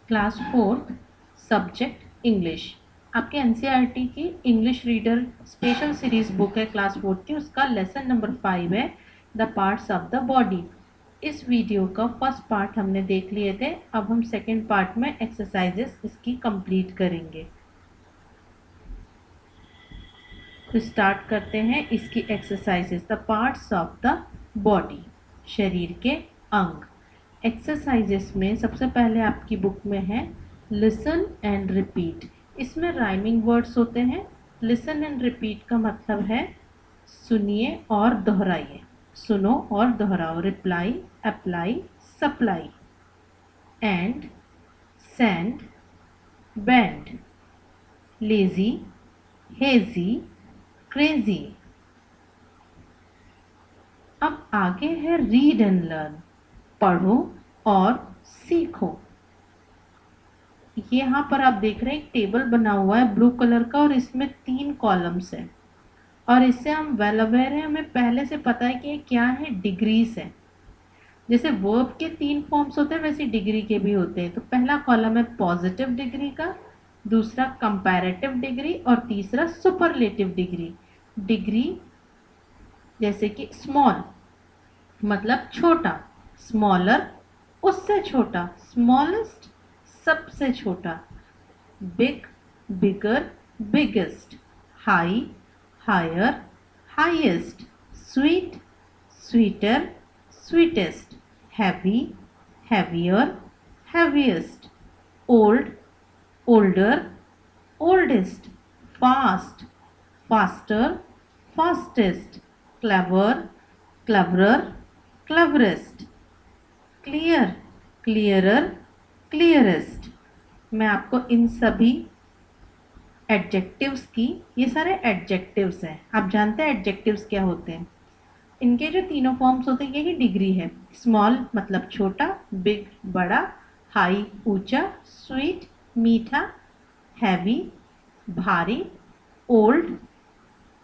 Class 4 subject English. आपके NCERT की English reader special series book है क्लास 4 की, उसका लेसन नंबर 5 है the parts of the body. इस वीडियो का फर्स्ट पार्ट हमने देख लिए थे, अब हम सेकेंड पार्ट में एक्सरसाइजेस इसकी कंप्लीट करेंगे। तो स्टार्ट करते हैं इसकी exercises. The parts of the body, शरीर के अंग। एक्सरसाइजेस में सबसे पहले आपकी बुक में है लिसन एंड रिपीट। इसमें राइमिंग वर्ड्स होते हैं। लिसन एंड रिपीट का मतलब है सुनिए और दोहराइए, सुनो और दोहराओ। Reply, apply, supply. End, send, band, lazy, hazy, crazy. अब आगे है रीड एंड लर्न, पढ़ो और सीखो। ये यहाँ पर आप देख रहे हैं एक टेबल बना हुआ है ब्लू कलर का और इसमें 3 कॉलम्स हैं और इससे हम वेल अवेयर हैं, हमें पहले से पता है कि ये क्या है, डिग्रीज है। जैसे वर्ब के 3 फॉर्म्स होते हैं वैसे डिग्री के भी होते हैं। तो पहला कॉलम है पॉजिटिव डिग्री का, दूसरा कंपैरेटिव डिग्री और तीसरा सुपरलेटिव डिग्री। डिग्री जैसे कि स्मॉल मतलब छोटा, स्मॉलर उससे छोटा, स्मॉलेस्ट सबसे छोटा, big, bigger, biggest, high, higher, highest, sweet, sweeter, sweetest, heavy, heavier, heaviest, old, older, oldest, fast, faster, fastest, clever, cleverer, cleverest, clear, clearer, clearest. मैं आपको इन सभी एडजेक्टिव्स की, ये सारे एडजेक्टिव्स हैं, आप जानते हैं एडजेक्टिव्स क्या होते हैं। इनके जो तीनों फॉर्म्स होते हैं यही डिग्री है। स्मॉल मतलब छोटा, बिग बड़ा, हाई ऊंचा, स्वीट मीठा, हैवी भारी, ओल्ड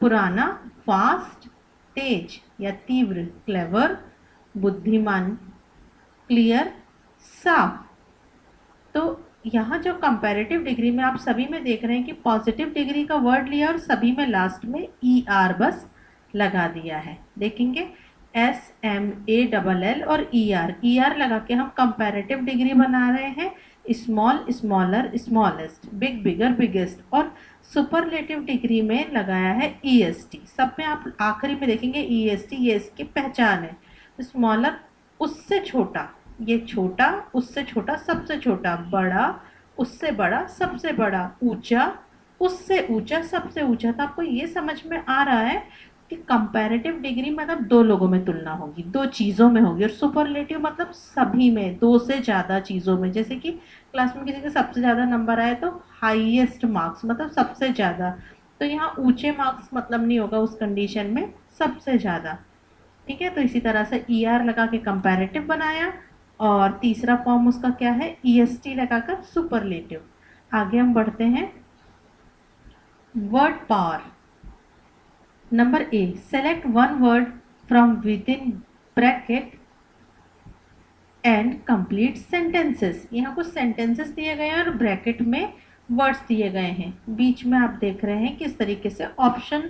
पुराना, फास्ट तेज या तीव्र, क्लेवर बुद्धिमान, क्लियर साफ। तो यहाँ जो कंपैरेटिव डिग्री में आप सभी में देख रहे हैं कि पॉजिटिव डिग्री का वर्ड लिया और सभी में लास्ट में ई आर बस लगा दिया है। देखेंगे SMALL और ई आर लगा के हम कंपैरेटिव डिग्री बना रहे हैं। Small, smaller, smallest, big, bigger, biggest. और सुपरलेटिव डिग्री में लगाया है EST। सब में आप आखिरी में देखेंगे EST, ये इसकी पहचान है। स्मॉलर उससे छोटा, ये छोटा उससे छोटा, सबसे छोटा, बड़ा उससे बड़ा, सबसे बड़ा, ऊंचा उससे ऊंचा, सबसे ऊंचा। तो आपको ये समझ में आ रहा है कि कंपैरेटिव डिग्री मतलब 2 लोगों में तुलना होगी, 2 चीज़ों में होगी। और सुपरलेटिव मतलब सभी में, 2 से ज़्यादा चीज़ों में। जैसे कि क्लास में किसी के सबसे ज़्यादा नंबर आए तो हाईएस्ट मार्क्स मतलब सबसे ज़्यादा। तो यहाँ ऊंचे मार्क्स मतलब नहीं होगा उस कंडीशन में, सबसे ज़्यादा। ठीक है, तो इसी तरह से ER लगा के कंपैरेटिव बनाया और तीसरा फॉर्म उसका क्या है, EST लगाकर सुपरलेटिव। आगे हम बढ़ते हैं। Word power number A, select one word from with in bracket and complete sentences. यहाँ कुछ सेंटेंसेस दिए गए हैं और ब्रैकेट में वर्ड्स दिए गए हैं। बीच में आप देख रहे हैं किस तरीके से ऑप्शन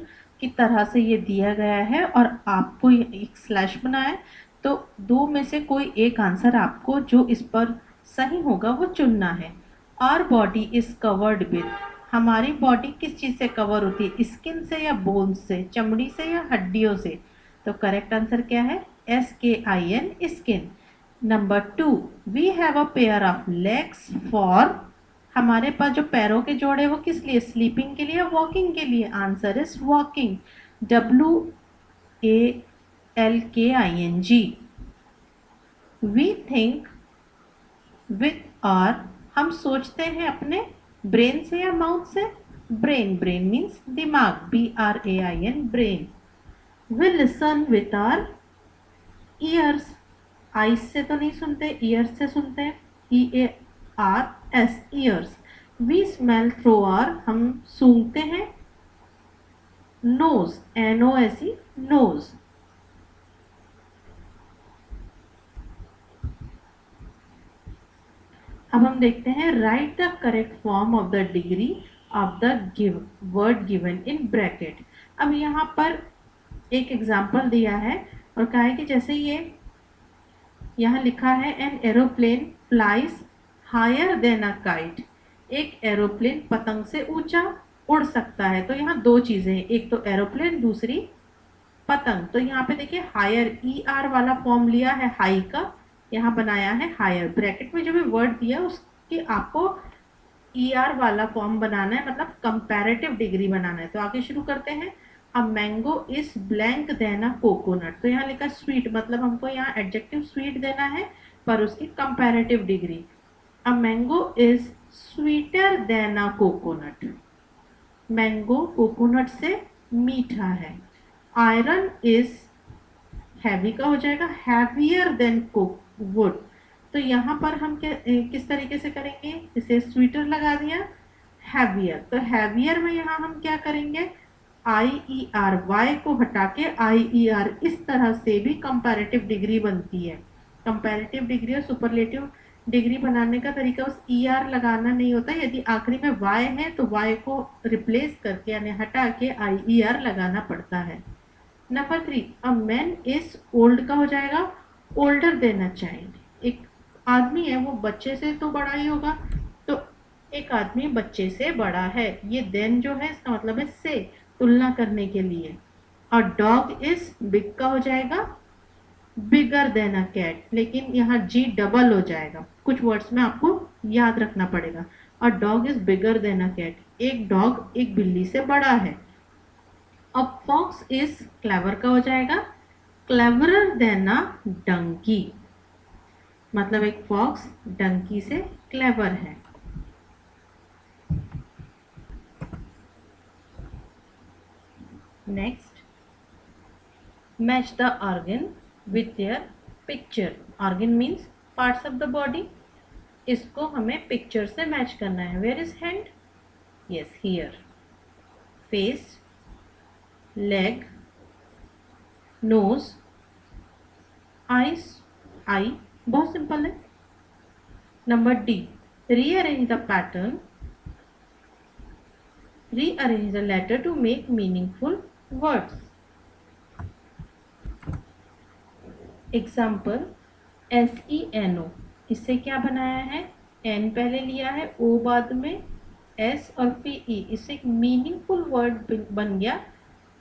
की तरह से ये दिया गया है और आपको एक स्लैश बना है। तो 2 में से कोई एक आंसर आपको जो इस पर सही होगा वो चुनना है। Our body is covered with, हमारी बॉडी किस चीज़ से कवर होती है, स्किन से या बोन्स से, चमड़ी से या हड्डियों से। तो करेक्ट आंसर क्या है, SKIN, skin. Number 2, we have a pair of legs for, हमारे पास जो पैरों के जोड़े वो किस लिए, स्लीपिंग के लिए या वॉकिंग के लिए। Answer is walking, WALKING। We think with our, हम सोचते हैं अपने ब्रेन से या माउथ से। ब्रेन, ब्रेन मीन्स दिमाग, BRAIN brain. We listen with our ears, eyes से तो नहीं सुनते, ईयर्स से सुनते हैं, EARS ears. We smell through our, हम सूंघते हैं, नोज, NOSE नोज। अब हम देखते हैं right the correct form of the degree of the word given in bracket. अब यहाँ पर एक एग्जाम्पल दिया है और कहा है कि जैसे ये यहाँ लिखा है an aeroplane flies higher than a kite, एक एरोप्लेन पतंग से ऊंचा उड़ सकता है। तो यहाँ दो चीजें हैं, एक तो एरोप्लेन, दूसरी पतंग। तो यहाँ पे देखिए हायर ई आर वाला फॉर्म लिया है हाई का, यहाँ बनाया है हायर। ब्रैकेट में जो भी वर्ड दिया उसकी आपको ई आर वाला फॉर्म बनाना है, मतलब कंपैरेटिव डिग्री बनाना है। तो आगे शुरू करते हैं। A mango is blank than a coconut, तो यहाँ लिखा स्वीट, मतलब हमको यहाँ एडजेक्टिव स्वीट देना है पर उसकी comparative degree. A mango is sweeter than a coconut, mango coconut से मीठा है। आयरन इज हैवी का हो जाएगा हैवियर देन वुड। तो यहाँ पर हम किस तरीके से करेंगे, इसे स्वीटर लगा दिया, हैवियर। तो हैवियर में यहाँ हम क्या करेंगे, आई ई आर, वाई को हटा के आई ई आर, इस तरह से भी कंपैरेटिव डिग्री बनती है। कंपैरेटिव डिग्री और सुपरलेटिव डिग्री बनाने का तरीका उस ई आर लगाना नहीं होता। यदि आखिरी में वाई है तो वाई को रिप्लेस करके यानी हटा के आई ई आर लगाना पड़ता है। Number 3, a man is old का हो जाएगा ओल्डर देन अ चाइल्ड। एक आदमी है वो बच्चे से तो बड़ा ही होगा, तो एक आदमी बच्चे से बड़ा है, ये देन जो है इसका मतलब है से, तुलना करने के लिए। और डॉग इज बिग का हो जाएगा बिगर देन अ कैट, लेकिन यहाँ जी डबल हो जाएगा, कुछ वर्ड्स में आपको याद रखना पड़ेगा। और dog is bigger than a cat, एक डॉग एक बिल्ली से बड़ा है। अब फॉक्स इज क्लेवर का हो जाएगा क्लेवरर देन अ डंकी, मतलब एक फॉक्स डंकी से क्लेवर है। Next, match the organ with their picture. Organ means parts of the body, इसको हमें पिक्चर से मैच करना है। Where is hand, yes here. Face, leg, nose, eyes, eye, बहुत सिंपल है। Number D, rearrange the pattern, rearrange the letter to make meaningful words. Example, SENO, इससे क्या बनाया है, N पहले लिया है, O बाद में, S और PE, इससे एक मीनिंगफुल वर्ड बन गया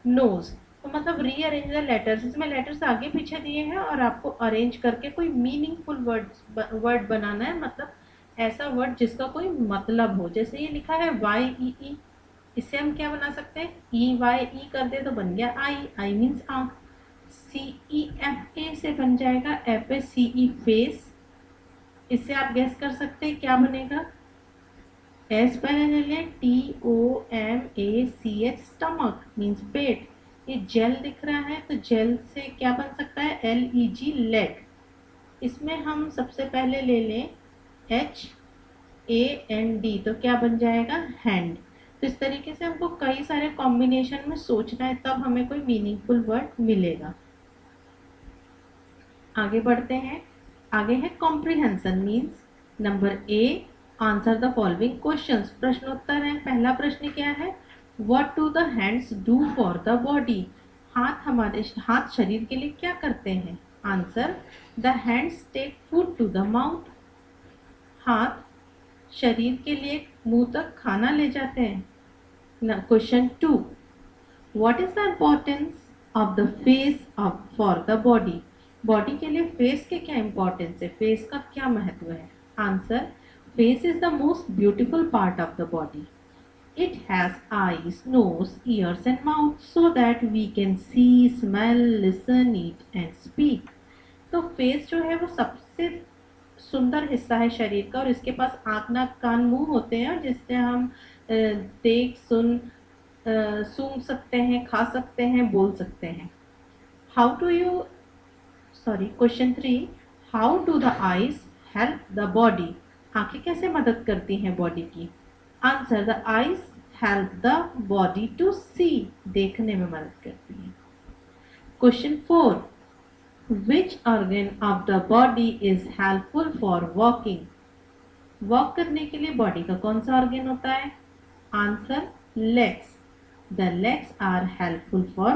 नोज। तो मतलब रीअरेंज द लेटर्स, इसमें लेटर्स आगे पीछे दिए हैं और आपको अरेंज करके कोई मीनिंगफुल वर्ड बनाना है, मतलब ऐसा वर्ड जिसका कोई मतलब हो। जैसे ये लिखा है YEE, इससे हम क्या बना सकते हैं, EYE कर दे तो बन गया आई, आई मीन्स आंख। CEFA से बन जाएगा FACE फेस, इससे आप गेस कर सकते हैं क्या बनेगा। S पहले ले लें, TOMACH स्टमक मीन्स पेट। ये जेल दिख रहा है तो जेल से क्या बन सकता है, LEG लेग। इसमें हम सबसे पहले ले लें HAND, तो क्या बन जाएगा, हैंड। तो इस तरीके से हमको कई सारे कॉम्बिनेशन में सोचना है, तब हमें कोई मीनिंगफुल वर्ड मिलेगा। आगे बढ़ते हैं। आगे है comprehension means. Number A, answer the following questions, प्रश्नोत्तर है। पहला प्रश्न क्या है, what do the hands do for the body, हाथ शरीर के लिए क्या करते हैं। Answer, the hands take food to the mouth, हाथ शरीर के लिए मुंह तक खाना ले जाते हैं। Question 2, what is the importance of the face of for the body, body के लिए फेस के क्या इंपॉर्टेंस है, फेस का क्या महत्व है। Answer, face is the most beautiful part of the body, it has eyes, nose, ears and mouth so that we can see, smell, listen, eat and speak. तो फेस जो है वो सबसे सुंदर हिस्सा है शरीर का, और इसके पास आँख, नाक, कान, मुंह होते हैं जिससे हम देख, सुन, सूंघ सकते हैं, खा सकते हैं, बोल सकते हैं। How do you question 3, how do the eyes help the body, आंखें कैसे मदद करती हैं बॉडी की। Answer, the eyes help the body to see, देखने में मदद करती है। Question 4, which organ of the body is helpful for walking, walk करने के लिए बॉडी का कौन सा ऑर्गन होता है? Answer legs. The legs are helpful for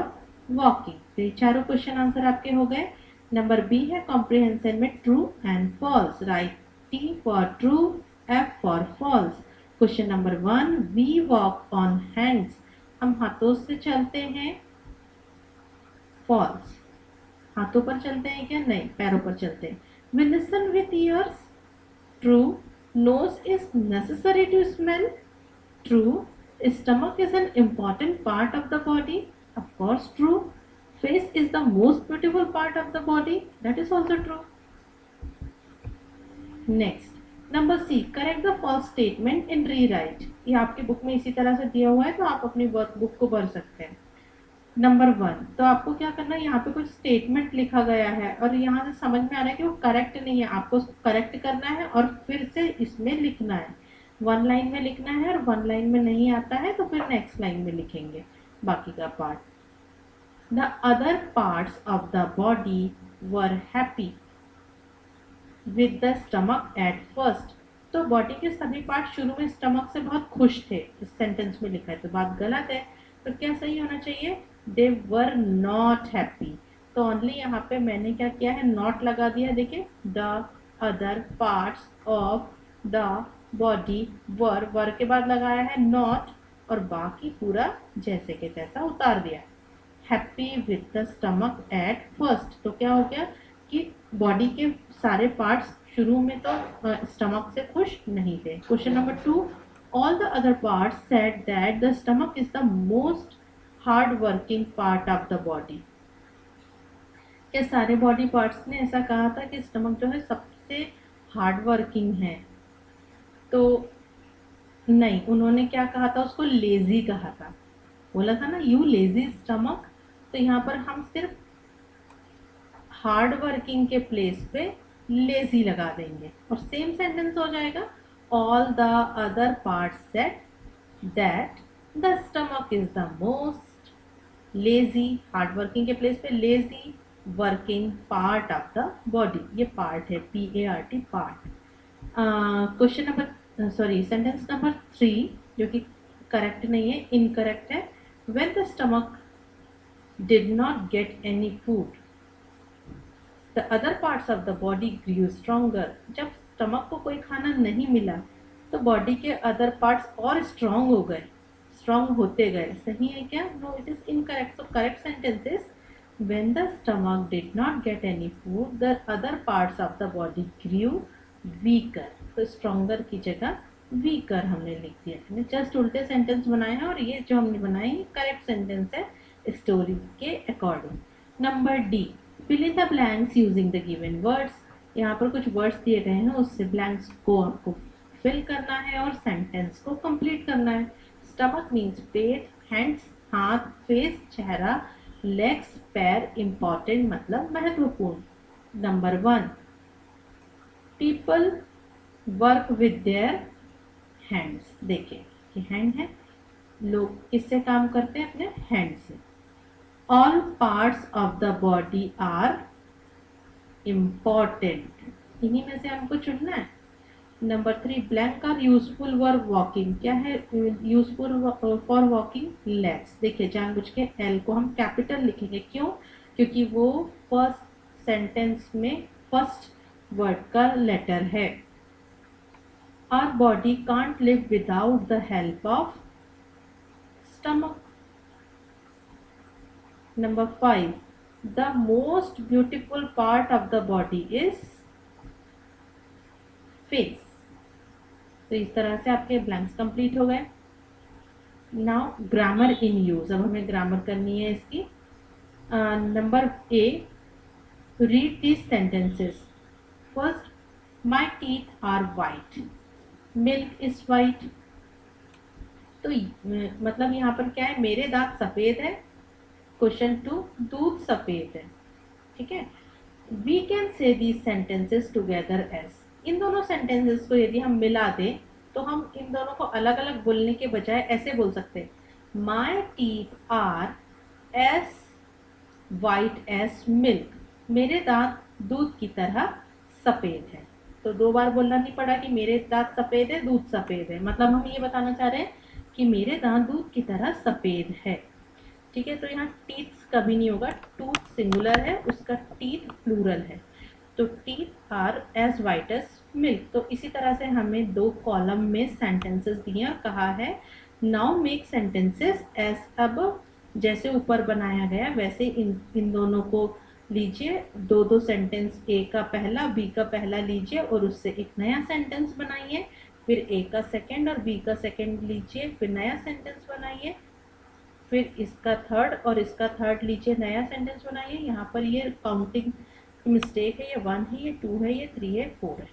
walking. तो ये चारों क्वेश्चन आंसर आपके हो गए। नंबर बी है कॉम्प्रिहेंशन में true and false. Write T for true, F for false. Question number 1, we walk on hands. हम हाथों से चलते हैं। फॉल्स। हाथों पर चलते हैं क्या? नहीं, पैरों पर चलते हैं। We listen with ears. True. Nose is necessary to smell. True. Stomach is an important part of the body. Of course, true. Face is the most beautiful part of the body. That is also true. Next. Number C. Correct the false statement and rewrite. ये आपकी book में इसी तरह से दिया हुआ है, तो आप अपनी वर्कबुक को भर सकते हैं। नंबर 1, तो आपको क्या करना है, यहाँ पे कुछ स्टेटमेंट लिखा गया है और यहाँ से समझ में आ रहा है कि वो करेक्ट नहीं है। आपको उसको करेक्ट करना है और फिर से इसमें लिखना है। 1 लाइन में लिखना है और 1 लाइन में नहीं आता है तो फिर नेक्स्ट लाइन में लिखेंगे बाकी का part. The other parts of the body were happy with the stomach at first. तो बॉडी के सभी पार्ट शुरू में स्टमक से बहुत खुश थे। इस सेंटेंस में लिखा है तो बात गलत है। तो क्या सही होना चाहिए? दे वर नॉट हैप्पी। तो ओनली यहाँ पे मैंने क्या किया है, नॉट लगा दिया। देखिए, the other parts of the body were के बाद लगाया है नॉट और बाकी पूरा जैसे के तैसा उतार दिया। Happy with the stomach at first. तो क्या हो गया कि बॉडी के सारे पार्ट्स शुरू में तो स्टमक से खुश नहीं थे। Question number 2, all the other parts said that the stomach is the most hard working part of the body. क्या सारे बॉडी पार्ट्स ने ऐसा कहा था कि स्टमक जो है सबसे हार्ड वर्किंग है? तो नहीं, उन्होंने क्या कहा था, उसको लेजी कहा था। बोला था ना, यू लेजी स्टमक। तो यहाँ पर हम सिर्फ हार्ड वर्किंग के प्लेस पे लेजी लगा देंगे और सेम सेंटेंस हो जाएगा। All the other parts said that the stomach is the most lazy. Hard working के प्लेस पे lazy working part of the body. ये पार्ट है, PART, part. Question number sentence number 3 जो कि करेक्ट नहीं है, इनकरेक्ट है। When the stomach did not get any food the other parts of the body Guru stronger. जब stomach को कोई खाना नहीं मिला तो बॉडी के अदर पार्ट्स और स्ट्रॉन्ग हो गए, स्ट्रॉन्ग होते गए। सही है क्या? No, it is incorrect. So correct sentence is when the stomach did not get any food the other parts of the body grew weaker। तो stronger की जगह weaker हमने लिख दिया। हमने जस्ट उल्टे सेंटेंस बनाए हैं और ये जो हमने बनाए हैं करेक्ट सेंटेंस है स्टोरी के according. Number D, fill in the blanks using the given words। यहाँ पर कुछ वर्ड्स दिए गए हैं, उससे ब्लैंक्स को आपको फिल करना है और सेंटेंस को कंप्लीट करना है। स्टमक मीन्स पेट, हैंड्स हाथ, फेस चेहरा, लेग्स पैर, इंपॉर्टेंट मतलब महत्वपूर्ण। Number 1, people work with their hands. देखिए ये हैंड है, लोग किससे काम करते हैं? अपने हैंड से। All parts of the body are important. इन्हीं में से हमको चुनना है। Number 3, blank are useful for walking. क्या है यूजफुल फॉर वॉकिंग? लेग्स। देखिए जानबूझ के एल को हम कैपिटल लिखेंगे, क्यों? क्योंकि वो फर्स्ट सेंटेंस में फर्स्ट वर्ड का लेटर है। Our body can't live without the help of stomach. Number 5, the most beautiful part of the body is face. तो इस तरह से आपके ब्लैंक्स कंप्लीट हो गए। Now grammar in use. अब हमें ग्रामर करनी है इसकी। Number A, read these sentences. First, my teeth are white, milk is white. तो मतलब यहाँ पर क्या है, मेरे दांत सफेद है। क्वेश्चन 2, दूध सफेद है। ठीक है। We can say these sentences together as. इन दोनों सेंटेंसेस को यदि हम मिला दें तो हम इन दोनों को अलग अलग बोलने के बजाय ऐसे बोल सकते हैं, माई teeth R S white S milk. मेरे दांत दूध की तरह सफेद है। तो 2 बार बोलना नहीं पड़ा कि मेरे दांत सफेद है, दूध सफेद है। मतलब हम ये बताना चाह रहे हैं कि मेरे दांत दूध की तरह सफेद है। ठीक है, तो यहाँ टीथ कभी नहीं होगा, टूथ सिंगुलर है, उसका टीथ प्लूरल है। तो teeth are as white as milk. तो इसी तरह से हमें 2 कॉलम में सेंटेंसेस दिए और कहा है नाउ मेक सेंटेंसेस एज अब, जैसे ऊपर बनाया गया वैसे इन दोनों को लीजिए, 2 सेंटेंस, ए का पहला बी का पहला लीजिए और उससे एक नया सेंटेंस बनाइए, फिर ए का सेकंड और बी का सेकंड लीजिए, फिर नया सेंटेंस बनाइए, फिर इसका थर्ड और इसका थर्ड लीजिए, नया सेंटेंस बनाइए। यहाँ पर ये काउंटिंग मिस्टेक है, ये 1 है, ये 2 है, ये 3 है, 4 है।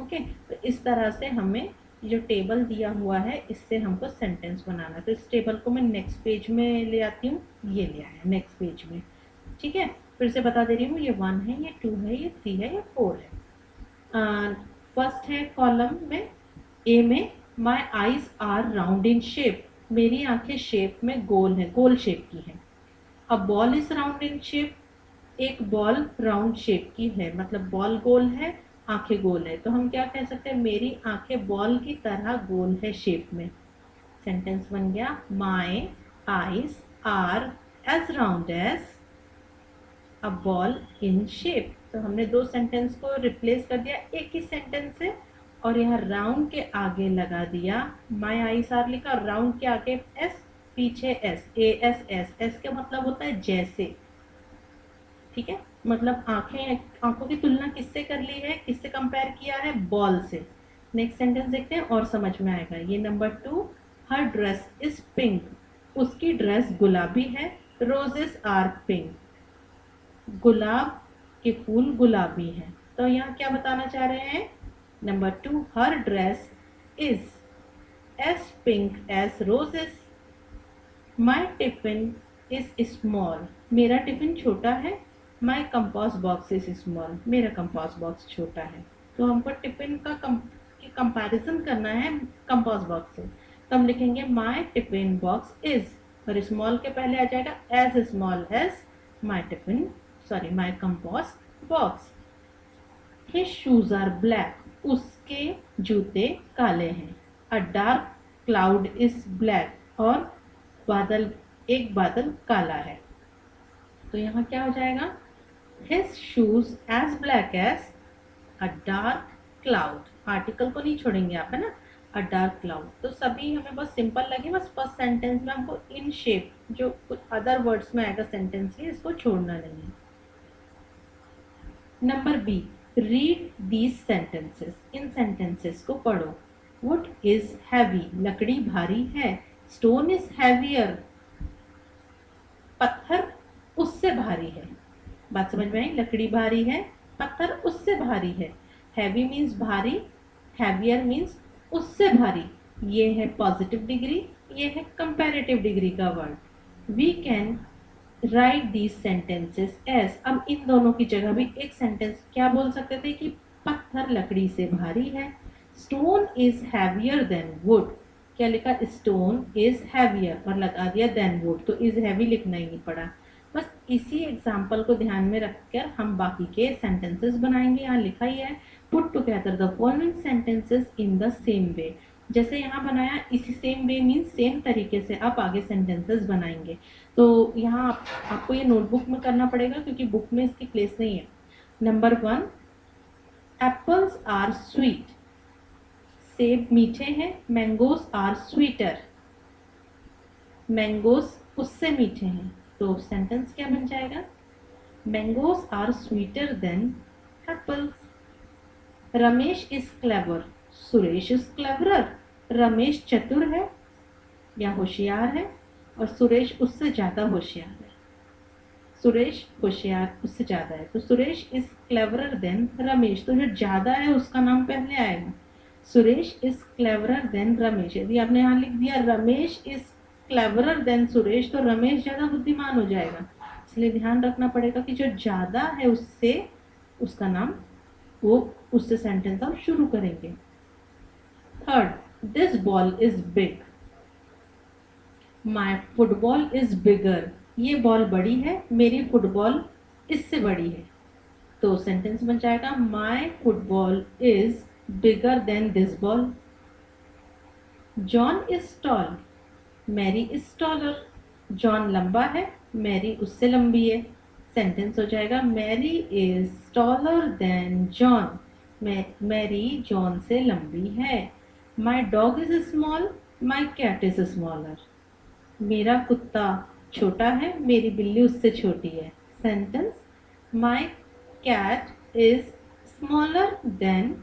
ओके, तो इस तरह से हमें जो टेबल दिया हुआ है इससे हमको सेंटेंस बनाना है। तो इस टेबल को मैं नेक्स्ट पेज में ले आती हूँ, ये ले आया नेक्स्ट पेज में। ठीक है, फिर से बता दे रही हूँ, ये 1 है, ये 2 है, ये 3 है, ये 4 है। फर्स्ट है कॉलम में ए में my eyes are round in shape, मेरी आंखें शेप में गोल है, गोल शेप की है। A ball is round in shape, एक बॉल राउंड शेप की है, मतलब बॉल गोल है, आंखें गोल है। तो हम क्या कह सकते हैं, मेरी आंखें बॉल की तरह गोल है शेप में। सेंटेंस बन गया my eyes are as round as a ball in shape. तो हमने 2 सेंटेंस को रिप्लेस कर दिया एक ही सेंटेंस से, और यहाँ राउंड के आगे लगा दिया माई आईज आर लिखा, और राउंड के आगे एस, पीछे S, A S S, S का मतलब होता है जैसे। ठीक है, मतलब आंखों की तुलना किससे कर ली है, किससे कंपेयर किया है, बॉल से। नेक्स्ट सेंटेंस देखते हैं और समझ में आएगा। ये number 2, her dress is pink, उसकी ड्रेस गुलाबी है, रोजेस आर पिंक, गुलाब के फूल गुलाबी हैं। तो यहाँ क्या बताना चाह रहे हैं, number 2, her dress is as pink as roses, my tiffin is small, मेरा टिफिन छोटा है, my compass box is small, मेरा कंपास बॉक्स छोटा है। तो हमको टिफिन का कंपैरिजन करना है कंपास बॉक्स से, तो हम लिखेंगे माई टिफिन बॉक्स इज, और स्मॉल के पहले आ जाएगा as small as my tiffin, sorry my compass box. His shoes are black, उसके जूते काले हैं। A dark cloud is black, और एक बादल काला है। तो यहाँ क्या हो जाएगा, his shoes as black as a dark cloud, article को नहीं छोड़ेंगे आप, है ना, a dark cloud। तो सभी हमें बस सिंपल लगे, बस फर्स्ट सेंटेंस में हमको इन शेप जो कुछ अदर वर्ड्स में आएगा सेंटेंस के, इसको छोड़ना नहीं है। Number B, read these sentences, इन सेंटेंसेस को पढ़ो। वुड इज हैवी, लकड़ी भारी है। स्टोन इज हैवियर, पत्थर उससे भारी है। बात समझ में आई, लकड़ी भारी है, पत्थर उससे भारी है। हैवी मीन्स भारी, हैवियर मीन्स उससे भारी। ये है पॉजिटिव डिग्री, ये है कंपैरेटिव डिग्री का word. We can write these sentences as, अब इन दोनों की जगह भी एक सेंटेंस क्या बोल सकते थे कि पत्थर लकड़ी से भारी है। Stone is heavier than would, क्या लिखा, स्टोन इज हैवियर और लगा दिया देन वुड, तो इज हैवी लिखना ही नहीं पड़ा। बस इसी एग्जाम्पल को ध्यान में रखकर हम बाकी के सेंटेंसेस बनाएंगे। यहाँ लिखा ही है put together the following sentences in the same way, जैसे यहाँ बनाया इसी सेम वे मीन्स सेम तरीके से आप आगे सेंटेंसेस बनाएंगे। तो यहाँ आपको ये नोटबुक में करना पड़ेगा क्योंकि बुक में इसकी प्लेस नहीं है। नंबर 1, एप्पल्स आर स्वीट, सेब मीठे हैं। मैंगोज आर स्वीटर, मैंगोज उससे मीठे हैं। तो सेंटेंस क्या बन जाएगा, mangoes are sweeter than apples. Ramesh is clever, Suresh is cleverer, Ramesh चतुर है या होशियार है और सुरेश उससे ज्यादा होशियार है। सुरेश होशियार उससे ज्यादा है, तो Suresh is cleverer than Ramesh, तो जो ज्यादा है उसका नाम पहले आएगा। Suresh is cleverer than Ramesh. यदि आपने यहाँ लिख दिया Ramesh is cleverer than Suresh, तो रमेश ज्यादा बुद्धिमान हो जाएगा, इसलिए ध्यान रखना पड़ेगा कि जो ज्यादा है उससे उसका नाम, वो उससे सेंटेंस आप शुरू करेंगे। Third, this ball is big, my football is बिगर, ये बॉल बड़ी है, मेरी फुटबॉल इससे बड़ी है। तो सेंटेंस बन जाएगा my football is bigger than this ball. John is tall, Mary is taller. John लंबा है, मैरी उससे लंबी है। सेंटेंस हो जाएगा Mary is taller than John, Mary John से लंबी है। My dog is small, my cat is smaller. मेरा कुत्ता छोटा है, मेरी बिल्ली उससे छोटी है। Sentence my cat is smaller than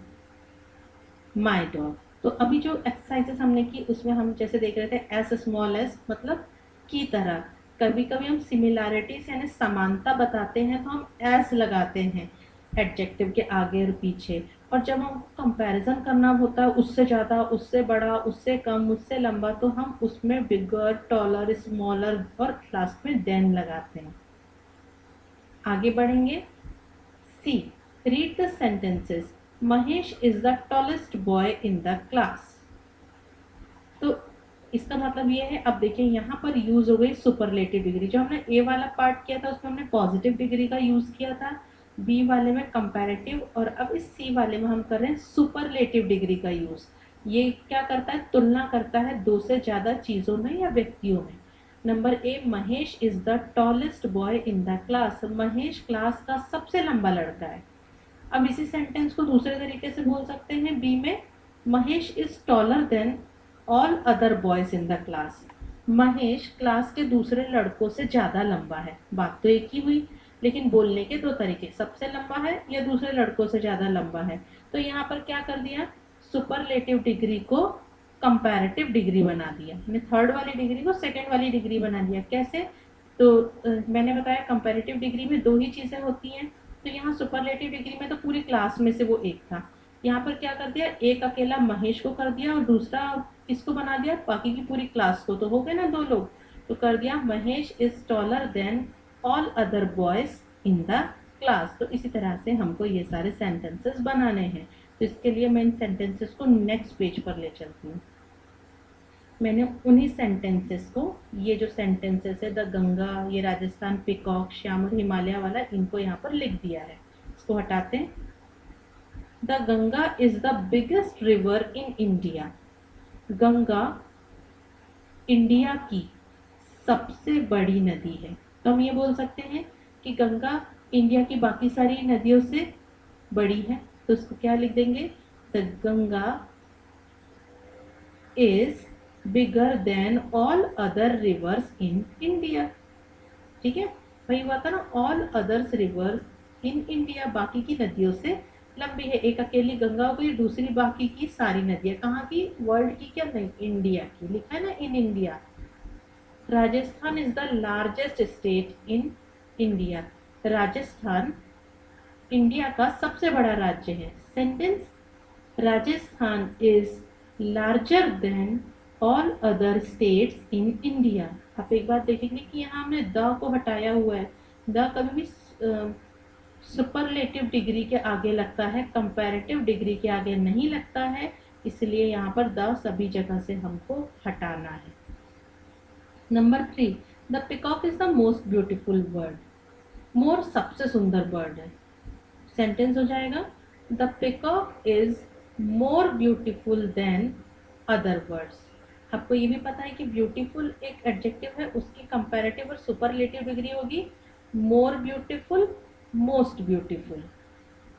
my dog. तो अभी जो एक्सरसाइजेस हमने की उसमें हम जैसे देख रहे थे एस स्मॉल एस मतलब की तरह। कभी कभी हम सिमिलैरिटीज यानी समानता बताते हैं तो हम एस लगाते हैं एडजेक्टिव के आगे और पीछे। और जब हम कंपैरिजन करना होता है उससे ज़्यादा, उससे बड़ा, उससे कम, उससे लंबा, तो हम उसमें बिगर, टॉलर, स्मॉलर और लास्ट में देन लगाते हैं। आगे बढ़ेंगे। See, read the sentences. Mahesh is the tallest boy in the class. तो इसका मतलब ये है, अब देखिए यहाँ पर यूज हो गई सुपरलेटिव डिग्री। जो हमने ए वाला पार्ट किया था उसमें हमने पॉजिटिव डिग्री का यूज किया था, बी वाले में कंपैरेटिव, और अब इस सी वाले में हम कर रहे हैं सुपरलेटिव डिग्री का यूज। ये क्या करता है, तुलना करता है दो से ज्यादा चीजों में या व्यक्तियों में। Number A, Mahesh is the tallest boy in the class. Mahesh class का सबसे लंबा लड़का है। अब इसी सेंटेंस को दूसरे तरीके से बोल सकते हैं बी में, Mahesh is taller then all other boys in the class. Mahesh class के दूसरे लड़कों से ज्यादा लंबा है। बात तो एक ही हुई, लेकिन बोलने के दो तरीके, सबसे लंबा है या दूसरे लड़कों से ज्यादा लंबा है। तो यहाँ पर क्या कर दिया, सुपरलेटिव डिग्री को कंपैरेटिव डिग्री बना दिया, थर्ड वाली डिग्री को सेकेंड वाली डिग्री बना दिया। कैसे, तो मैंने बताया कंपैरेटिव डिग्री में दो ही चीजें होती हैं। तो यहाँ सुपरलेटिव डिग्री में तो पूरी क्लास में से वो एक था। यहाँ पर क्या कर दिया, एक अकेला महेश को कर दिया और दूसरा किसको बना दिया, बाकी की पूरी क्लास को। तो हो गए ना दो लोग। तो कर दिया Mahesh is taller then all other boys in the class. तो इसी तरह से हमको ये सारे सेंटेंसेस बनाने हैं। तो इसके लिए मैं इन सेंटेंसेस को नेक्स्ट पेज पर ले चलती हूँ। मैंने उन्हीं सेंटेंसेस को, ये जो सेंटेंसेस है द गंगा, ये राजस्थान, पिकॉक, श्याम और हिमालय वाला, इनको यहाँ पर लिख दिया है। इसको हटाते हैं। The Ganga is the biggest river in India. Ganga India की सबसे बड़ी नदी है। तो हम ये बोल सकते हैं कि गंगा इंडिया की बाकी सारी नदियों से बड़ी है। तो उसको क्या लिख देंगे, the Ganga is bigger then all other rivers in India. ठीक है, वही हुआ था ना, all others reverse in India, बाकी की नदियों से लंबी है। एक अकेली गंगा हो गई, दूसरी बाकी की सारी नदियां कहाँ की, वर्ल्ड की, क्या नहीं, इंडिया की, लिखा है ना in India. Rajasthan is the largest state in India. Rajasthan India का सबसे बड़ा राज्य है। Sentence, Rajasthan is larger than all other states in India. आप एक बात देखेंगे कि यहाँ हमने द को हटाया हुआ है। द कभी भी सुपरलेटिव डिग्री के आगे लगता है, कंपैरेटिव डिग्री के आगे नहीं लगता है, इसलिए यहाँ पर द सभी जगह से हमको हटाना है। Number 3, the peacock is the most beautiful bird. मोर सबसे सुंदर बर्ड है। सेंटेंस हो जाएगा, the peacock is more beautiful than other birds. आपको ये भी पता है कि ब्यूटीफुल एक एडजेक्टिव है, उसकी कंपैरेटिव और सुपरलेटिव डिग्री होगी मोर ब्यूटीफुल, मोस्ट ब्यूटीफुल।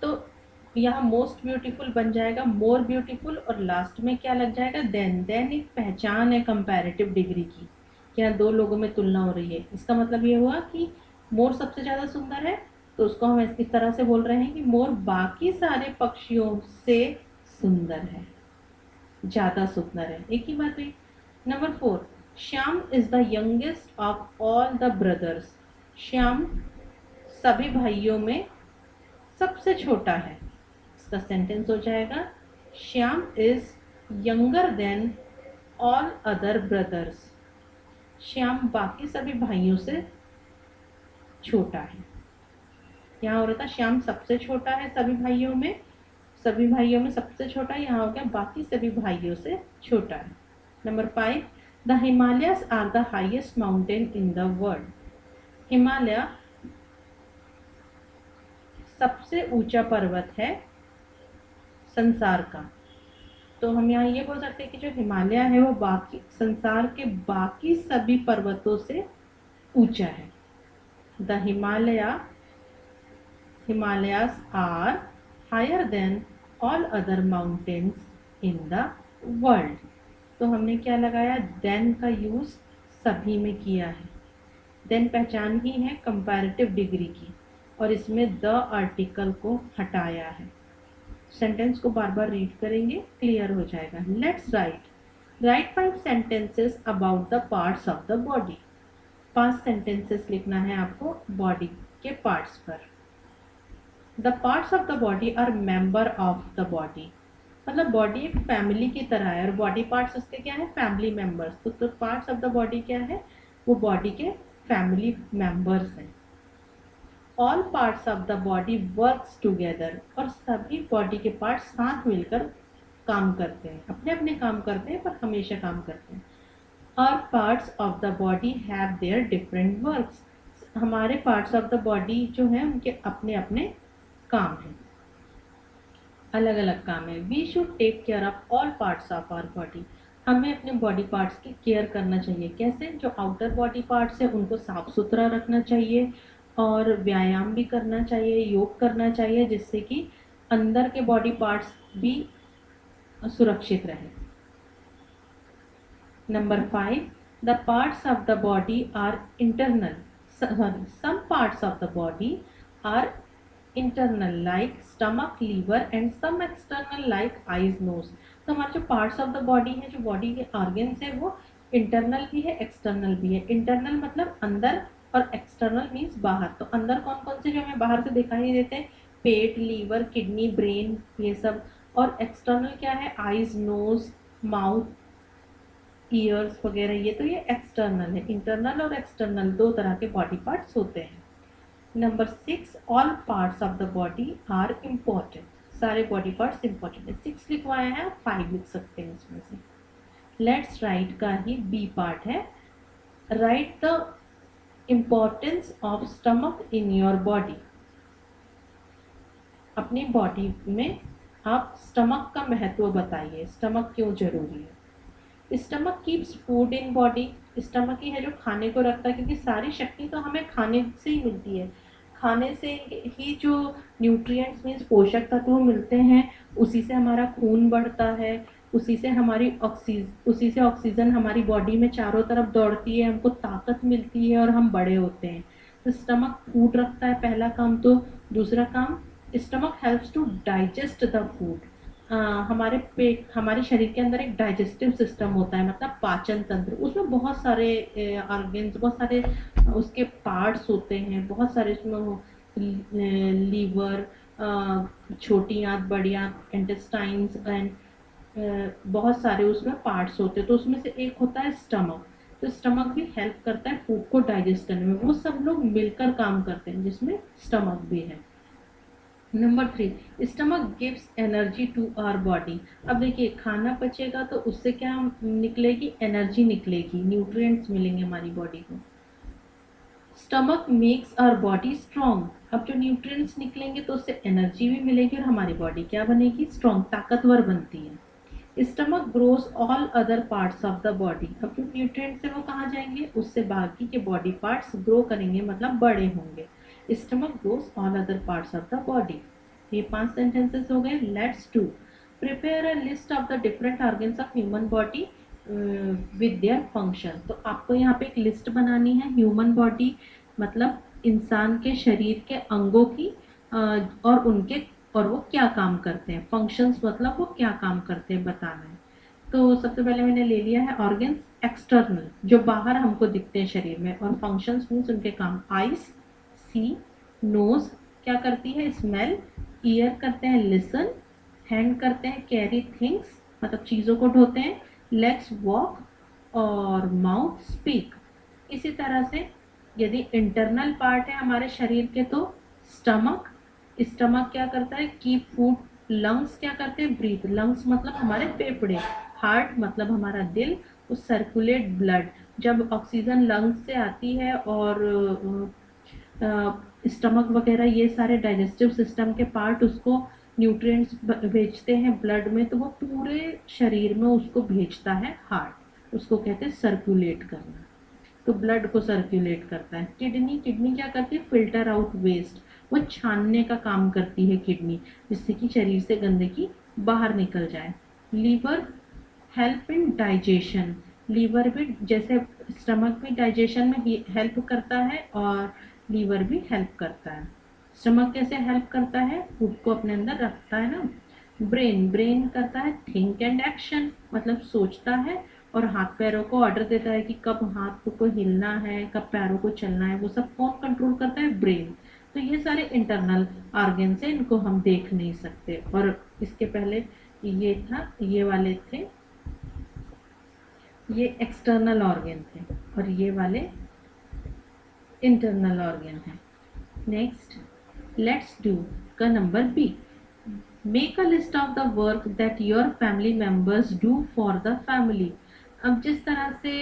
तो यहाँ मोस्ट ब्यूटीफुल बन जाएगा मोर ब्यूटीफुल, और लास्ट में क्या लग जाएगा, देन। देन एक पहचान है कंपैरेटिव डिग्री की, क्या दो लोगों में तुलना हो रही है। इसका मतलब ये हुआ कि मोर सबसे ज्यादा सुंदर है, तो उसको हम इस तरह से बोल रहे हैं कि मोर बाकी सारे पक्षियों से सुंदर है, ज्यादा सुंदर है। एक ही बात हुई। Number 4, Shyam is the youngest of all the brothers. Shyam सभी भाइयों में सबसे छोटा है। इसका सेंटेंस हो जाएगा, Shyam is younger than all other brothers. Shyam बाकी सभी भाइयों से छोटा है। यहाँ हो रहा था श्याम सबसे छोटा है सभी भाइयों में, सभी भाइयों में सबसे छोटा, यहाँ हो गया बाकी सभी भाइयों से छोटा है। Number 5, the Himalayas are the highest mountain in the world. Himalaya सबसे ऊंचा पर्वत है संसार का। तो हम यहाँ ये बोल सकते हैं कि जो हिमालय है वो बाकी संसार के बाकी सभी पर्वतों से ऊंचा है। The Himalayas are higher than all other mountains in the world। तो हमने क्या लगाया, देन का यूज सभी में किया है। देन पहचान ही है कंपैरेटिव डिग्री की, और इसमें द आर्टिकल को हटाया है। सेंटेंस को बार बार रीड करेंगे, क्लियर हो जाएगा। Let's write 5 sentences about the parts of the body. 5 sentences लिखना है आपको बॉडी के पार्ट्स पर। The parts of the body are member of the body. मतलब बॉडी एक फैमिली की तरह है, और बॉडी पार्ट्स उसके क्या है, फैमिली मेंबर्स। तो पार्ट्स ऑफ द बॉडी क्या है, वो बॉडी के फैमिली मेंबर्स हैं। All parts of the body works together. और सभी बॉडी के पार्ट्स साथ मिलकर काम करते हैं, अपने अपने काम करते हैं पर हमेशा काम करते हैं। और parts of the body have their different works. हमारे पार्ट्स ऑफ द बॉडी जो है उनके अपने अपने काम है, अलग अलग काम है। We should take care of all parts of our body. हमें अपने बॉडी पार्ट्स की केयर करना चाहिए। कैसे, जो आउटर बॉडी पार्ट्स है उनको साफ सुथरा रखना चाहिए, और व्यायाम भी करना चाहिए, योग करना चाहिए, जिससे कि अंदर के बॉडी पार्ट्स भी सुरक्षित रहे। Number 5, the parts of the body are internal. Some parts of the body are internal like stomach, liver, and some external like eyes, nose. तो हमारे जो पार्ट्स ऑफ द बॉडी है, जो बॉडी के organs है, वो इंटरनल भी है, एक्सटर्नल भी है। इंटरनल मतलब अंदर, और एक्सटर्नल मीन्स बाहर। तो अंदर कौन कौन से जो हमें बाहर से दिखाई देते हैं, पेट, लीवर, किडनी, ब्रेन, ये सब। और एक्सटर्नल क्या है, आईज, नोज, माउथ, ईयर्स वगैरह, ये तो ये एक्सटर्नल है। इंटरनल और एक्सटर्नल दो तरह के बॉडी पार्ट्स होते हैं। Number 6, all parts of the body are important. सारे बॉडी पार्ट्स इम्पॉर्टेंट है। 6 लिखवाया है, आप 5 लिख सकते हैं इसमें से। लेट्स राइट का ही बी पार्ट है, right the importance of stomach in your body. अपनी बॉडी में आप स्टमक का महत्व बताइए, स्टमक क्यों जरूरी है। Stomach keeps food in body. Stomach ही है जो खाने को रखता है, क्योंकि सारी शक्ति तो हमें खाने से ही मिलती है। खाने से ही जो न्यूट्रिएंट्स मीन्स पोषक तत्व मिलते हैं, उसी से हमारा खून बढ़ता है, उसी से ऑक्सीजन हमारी बॉडी में चारों तरफ दौड़ती है, हमको ताकत मिलती है और हम बड़े होते हैं। तो स्टमक फूड रखता है, पहला काम। तो दूसरा काम, stomach helps to digest the food. हमारे पेट, हमारे शरीर के अंदर एक डाइजेस्टिव सिस्टम होता है, मतलब पाचन तंत्र। उसमें बहुत सारे ऑर्गन्स, बहुत सारे उसके पार्ट्स होते हैं, बहुत सारे उसमें लीवर, छोटी आंत, बड़ी आंत, इंटेस्टाइन्स, एंड बहुत सारे उसमें पार्ट्स होते हैं। तो उसमें से एक होता है स्टमक। तो स्टमक भी हेल्प करता है फूड को डाइजेस्ट करने में। वो सब लोग मिलकर काम करते हैं, जिसमें स्टमक भी है। Number 3, stomach gives energy to our body. अब देखिए, खाना पचेगा तो उससे क्या निकलेगी, एनर्जी निकलेगी, न्यूट्रिएंट्स मिलेंगे हमारी बॉडी को। Stomach makes our body strong. अब जो न्यूट्रिएंट्स निकलेंगे तो उससे एनर्जी भी मिलेगी, और हमारी बॉडी क्या बनेगी, स्ट्रॉन्ग, ताकतवर बनती है। Stomach grows all other parts of the body. अब जो न्यूट्रिएंट्स है वो कहाँ जाएंगे, उससे बाकी के बॉडी पार्ट्स ग्रो करेंगे, मतलब बड़े होंगे। Stomach grows all other parts of the body. ये 5 सेंटेंसेस हो गए। Let's do, prepare a list of the different organs of human body with their function. तो आपको यहाँ पे एक लिस्ट बनानी है, ह्यूमन बॉडी मतलब इंसान के शरीर के अंगों की, और वो क्या काम करते हैं। फंक्शंस मतलब वो क्या काम करते हैं बताना है। तो सबसे पहले मैंने ले लिया है ऑर्गन्स एक्सटर्नल, जो बाहर हमको दिखते हैं शरीर में, और फंक्शंस मीन्स उनके काम। आइज, सी, नोज क्या करती है, स्मेल, ईयर करते हैं लिसन, हैंड करते हैं कैरी थिंग्स मतलब चीज़ों को ढोते हैं, लेग्स वॉक, और माउथ स्पीक। इसी तरह से यदि इंटरनल पार्ट है हमारे शरीर के तो स्टमक क्या करता है, कीप फूड। लंग्स क्या करते हैं, ब्रीथ। लंग्स मतलब हमारे फेफड़े। हार्ट मतलब हमारा दिल, वो सर्कुलेट ब्लड। जब ऑक्सीजन लंग्स से आती है और स्टमक वगैरह ये सारे डाइजेस्टिव सिस्टम के पार्ट उसको न्यूट्रिएंट्स भेजते हैं ब्लड में, तो वो पूरे शरीर में उसको भेजता है हार्ट, उसको कहते हैं सर्कुलेट करना। तो ब्लड को सर्कुलेट करता है। किडनी किडनी क्या करती है, फिल्टर आउट वेस्ट, वो छानने का काम करती है किडनी, जिससे कि शरीर से गंदगी बाहर निकल जाए। Liver help in digestion, liver भी जैसे स्टमक भी डाइजेशन में हेल्प करता है और लीवर भी हेल्प करता है। स्टमक कैसे हेल्प करता है, फूड को अपने अंदर रखता है ना। ब्रेन ब्रेन करता है थिंक एंड एक्शन, मतलब सोचता है और हाथ पैरों को ऑर्डर देता है कि कब हाथ को हिलना है, कब पैरों को चलना है, वो सब कौन कंट्रोल करता है, ब्रेन। तो ये सारे इंटरनल ऑर्गन्स हैं, इनको हम देख नहीं सकते। और इसके पहले ये था, ये वाले थे, ये एक्सटर्नल ऑर्गन थे और ये वाले इंटरनल ऑर्गन है। नेक्स्ट लेट्स डू का number B, make a list of the work that your family members do for the family. अब जिस तरह से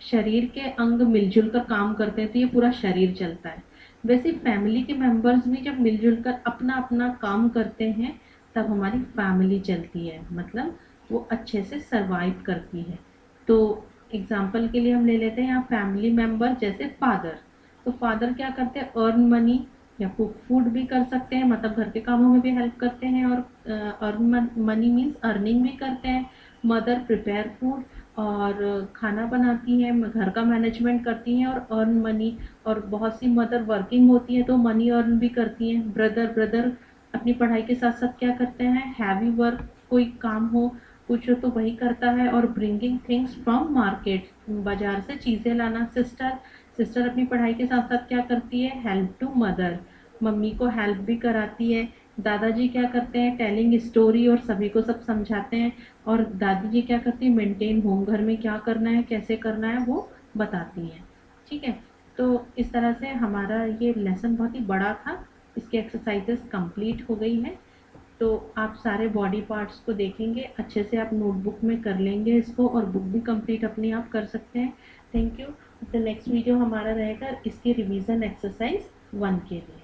शरीर के अंग मिलजुल कर काम करते हैं तो ये पूरा शरीर चलता है, वैसे फैमिली के मेंबर्स भी जब मिलजुल कर अपना अपना काम करते हैं तब हमारी फैमिली चलती है, मतलब वो अच्छे से सरवाइव करती है। तो एग्जाम्पल के लिए हम ले लेते हैं यहाँ फैमिली मेंबर, जैसे फादर। तो फादर क्या करते हैं, अर्न मनी या कुक फूड भी कर सकते हैं, मतलब घर के कामों में भी हेल्प करते हैं, और अर्न मनी मीन्स अर्निंग भी करते हैं। मदर प्रिपेयर फूड और खाना बनाती है, घर का मैनेजमेंट करती हैं और अर्न मनी। और बहुत सी मदर वर्किंग होती है तो मनी अर्न भी करती हैं। ब्रदर अपनी पढ़ाई के साथ साथ क्या करते हैं, हैवी वर्क, कोई काम हो कुछ तो वही करता है। और ब्रिंगिंग थिंग्स फ्रॉम मार्केट, बाजार से चीज़ें लाना। सिस्टर अपनी पढ़ाई के साथ साथ क्या करती है, हेल्प टू मदर, मम्मी को हेल्प भी कराती है। दादाजी क्या करते हैं, टेलिंग स्टोरी और सभी को सब समझाते हैं। और दादी जी क्या करती है, मेंटेन होम, घर में क्या करना है कैसे करना है वो बताती हैं। ठीक है, तो इस तरह से हमारा ये लेसन बहुत ही बड़ा था, इसके एक्सरसाइजेस कंप्लीट हो गई है। तो आप सारे बॉडी पार्ट्स को देखेंगे अच्छे से, आप नोटबुक में कर लेंगे इसको और बुक भी कंप्लीट अपने आप कर सकते हैं। Thank you. The next video हमारा रहेगा इसकी रिवीजन एक्सरसाइज 1 के लिए।